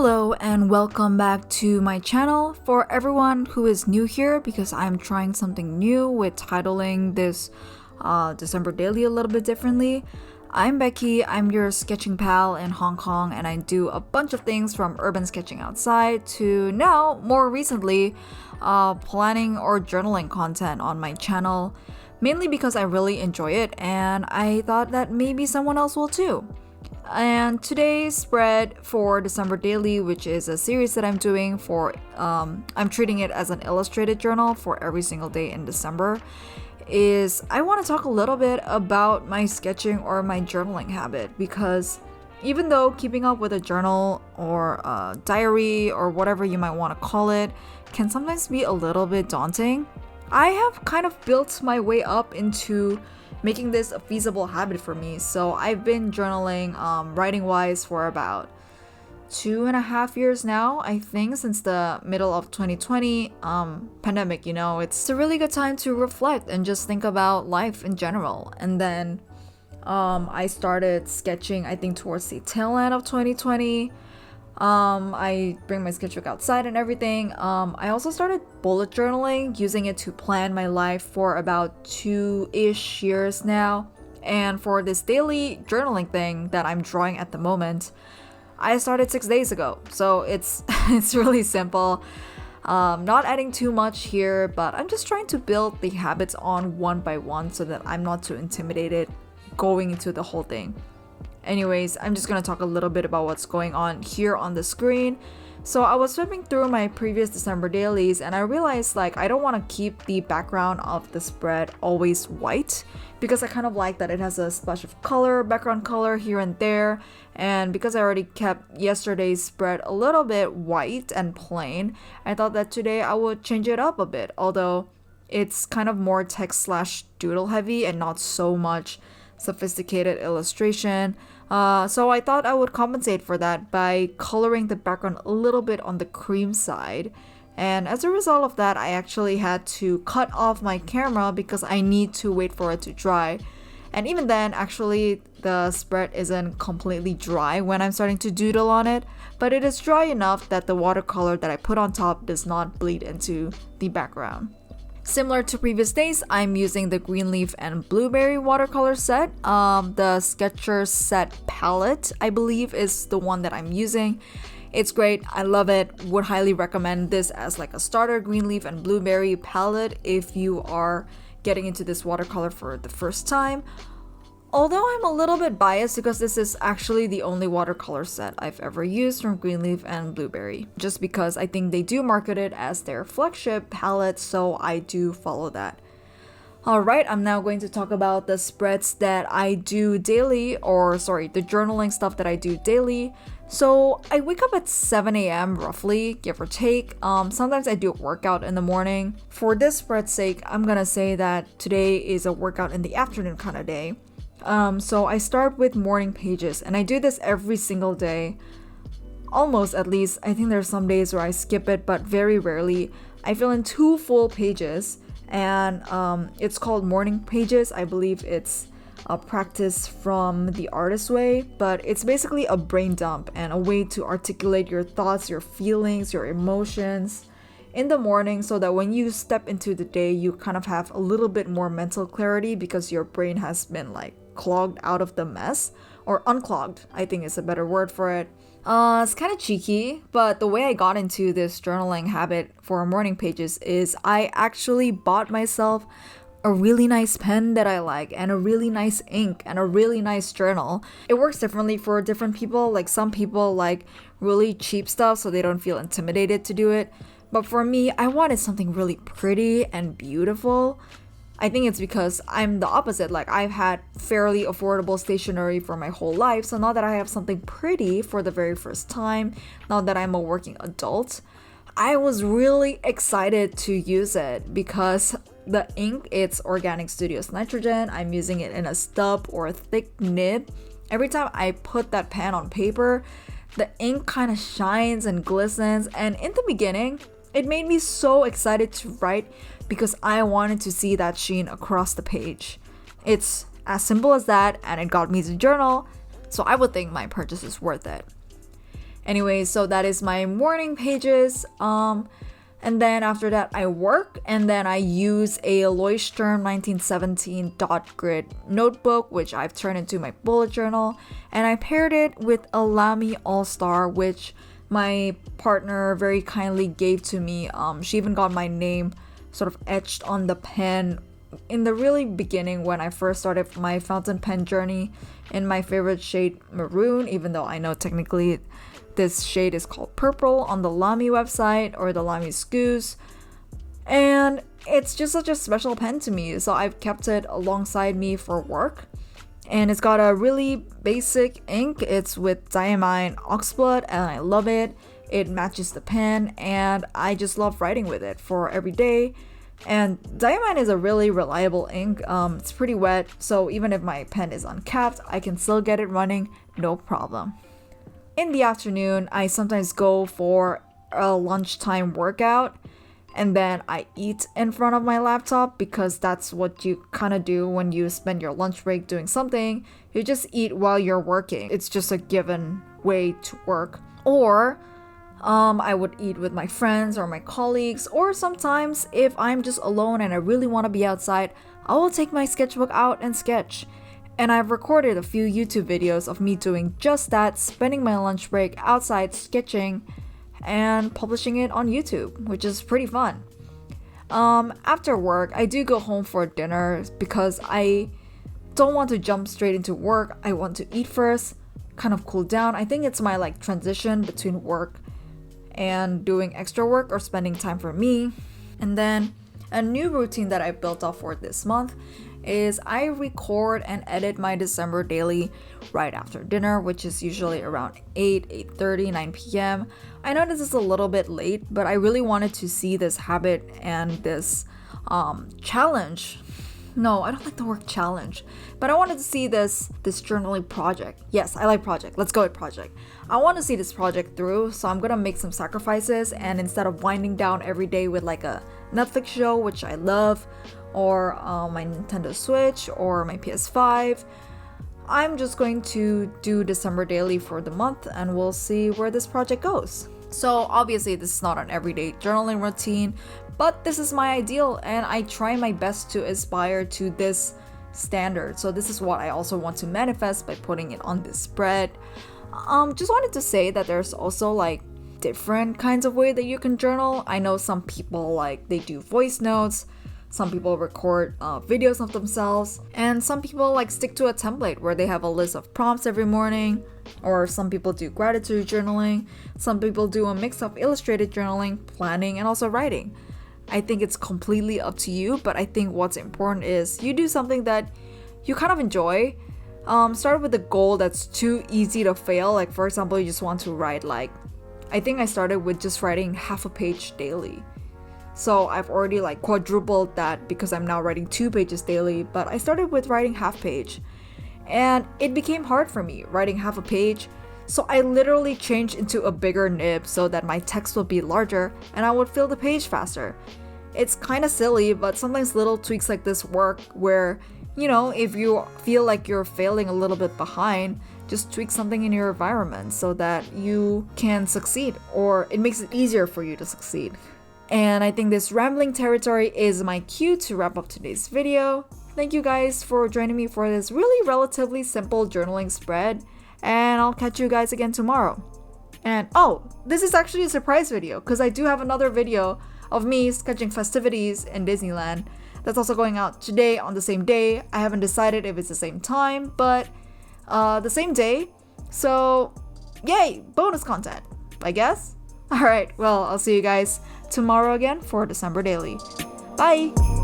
Hello and welcome back to my channel. For everyone who is new here, because I'm trying something new with titling this December daily a little bit differently. I'm Becky, I'm your sketching pal in Hong Kong, and I do a bunch of things from urban sketching outside to now, more recently, planning or journaling content on my channel, mainly because I really enjoy it and I thought that maybe someone else will too. And today's spread for December Daily, which is a series that I'm doing for, I'm treating it as an illustrated journal for every single day in December, is I want to talk a little bit about my sketching or my journaling habit, because even though keeping up with a journal or a diary or whatever you might want to call it can sometimes be a little bit daunting, I have kind of built my way up into making this a feasible habit for me. So I've been journaling writing wise for about 2.5 years now, I think, since the middle of 2020 pandemic. It's a really good time to reflect and just think about life in general. And then I started sketching, I think, towards the tail end of 2020. I bring my sketchbook outside and everything. I also started bullet journaling, using it to plan my life for about 2-ish years now. And for this daily journaling thing that I'm drawing at the moment, I started 6 days ago. So it's really simple. Not adding too much here, but I'm just trying to build the habits on one by one so that I'm not too intimidated going into the whole thing. Anyways, I'm just gonna talk a little bit about what's going on here on the screen. So I was flipping through my previous December dailies and I realized I don't want to keep the background of the spread always white, because I kind of like that it has a splash of color, background color here and there. And because I already kept yesterday's spread a little bit white and plain, I thought that today I would change it up a bit, although it's kind of more text / doodle heavy and not so much sophisticated illustration. So I thought I would compensate for that by coloring the background a little bit on the cream side. And as a result of that, I actually had to cut off my camera because I need to wait for it to dry. And even then, actually, the spread isn't completely dry when I'm starting to doodle on it, but it is dry enough that the watercolor that I put on top does not bleed into the background. Similar to previous days, I'm using the green leaf and blueberry watercolor set. The Sketcher set palette, I believe, is the one that I'm using. It's great. I love it. Would highly recommend this as a starter green leaf and blueberry palette if you are getting into this watercolor for the first time. Although I'm a little bit biased because this is actually the only watercolor set I've ever used from Greenleaf and Blueberry, just because I think they do market it as their flagship palette, so I do follow that. Alright, I'm now going to talk about the spreads that I do daily, the journaling stuff that I do daily. So I wake up at 7 a.m. roughly, give or take. Sometimes I do a workout in the morning. For this spread's sake, I'm gonna say that today is a workout in the afternoon kind of day. So I start with morning pages, and I do this every single day, almost at least. I think there's some days where I skip it, but very rarely. I fill in 2 full pages, and it's called morning pages. I believe it's a practice from the Artist Way, but it's basically a brain dump and a way to articulate your thoughts, your feelings, your emotions in the morning, so that when you step into the day, you kind of have a little bit more mental clarity because your brain has been clogged out of the mess, or unclogged, I think is a better word for it. It's kind of cheeky, but the way I got into this journaling habit for morning pages is I actually bought myself a really nice pen that I like, and a really nice ink, and a really nice journal. It works differently for different people. Some people like really cheap stuff so they don't feel intimidated to do it. But for me, I wanted something really pretty and beautiful. I think it's because I'm the opposite. I've had fairly affordable stationery for my whole life. So now that I have something pretty for the very first time, now that I'm a working adult, I was really excited to use it because the ink, it's Organic Studios Nitrogen. I'm using it in a stub or a thick nib. Every time I put that pen on paper, the ink kind of shines and glistens. And in the beginning, it made me so excited to write because I wanted to see that sheen across the page. It's as simple as that, and it got me to journal, so I would think my purchase is worth it. Anyway, so that is my morning pages. And then after that, I work, and then I use a Leuchtturm 1917 dot grid notebook, which I've turned into my bullet journal, and I paired it with a Lamy All-Star, which my partner very kindly gave to me. She even got my name sort of etched on the pen in the really beginning when I first started my fountain pen journey in my favorite shade maroon, even though I know technically this shade is called purple on the Lamy website or the Lamy SKUs. And it's just such a special pen to me, so I've kept it alongside me for work. And it's got a really basic ink. It's with diamine oxblood, and I love it. It matches the pen, and I just love writing with it for every day. And diamine is a really reliable ink. It's pretty wet, so even if my pen is uncapped, I can still get it running, no problem. In the afternoon, I sometimes go for a lunchtime workout, and then I eat in front of my laptop because that's what you kind of do when you spend your lunch break doing something. You just eat while you're working. It's just a given way to work. Or I would eat with my friends or my colleagues, or sometimes if I'm just alone and I really want to be outside, I will take my sketchbook out and sketch. And I've recorded a few YouTube videos of me doing just that, spending my lunch break outside sketching and publishing it on YouTube, which is pretty fun. After work, I do go home for dinner because I don't want to jump straight into work. I want to eat first, kind of cool down. I think it's my transition between work and doing extra work or spending time for me. And then a new routine that I built up for this month is I record and edit my December daily right after dinner, which is usually around 8:30, 9 p.m. I know this is a little bit late, but I really wanted to see this habit and this challenge. No, I don't like the word challenge, but I wanted to see this journaling project. Yes, I like project. Let's go with project. I want to see this project through, so I'm gonna make some sacrifices, and instead of winding down every day with a Netflix show, which I love, or my Nintendo Switch or my PS5, I'm just going to do December daily for the month, and we'll see where this project goes. So obviously this is not an everyday journaling routine, but this is my ideal, and I try my best to aspire to this standard. So this is what I also want to manifest by putting it on this spread. Just wanted to say that there's also different kinds of way that you can journal. I know some people they do voice notes, some people record videos of themselves, and some people stick to a template where they have a list of prompts every morning, or some people do gratitude journaling, some people do a mix of illustrated journaling, planning, and also writing. I think it's completely up to you, but I think what's important is you do something that you kind of enjoy. Start with a goal that's too easy to fail. For example, you just want to write I think I started with just writing half a page daily. So I've already quadrupled that because I'm now writing 2 pages daily, but I started with writing half page. And it became hard for me writing half a page. So I literally changed into a bigger nib so that my text would be larger and I would fill the page faster. It's kind of silly, but sometimes little tweaks like this work where, if you feel like you're failing a little bit behind, just tweak something in your environment so that you can succeed, or it makes it easier for you to succeed. And I think this rambling territory is my cue to wrap up today's video. Thank you guys for joining me for this really relatively simple journaling spread, and I'll catch you guys again tomorrow. And this is actually a surprise video because I do have another video of me sketching festivities in Disneyland that's also going out today on the same day. I haven't decided if it's the same time, but the same day. So yay, bonus content, I guess. Alright, well, I'll see you guys tomorrow again for December Daily. Bye!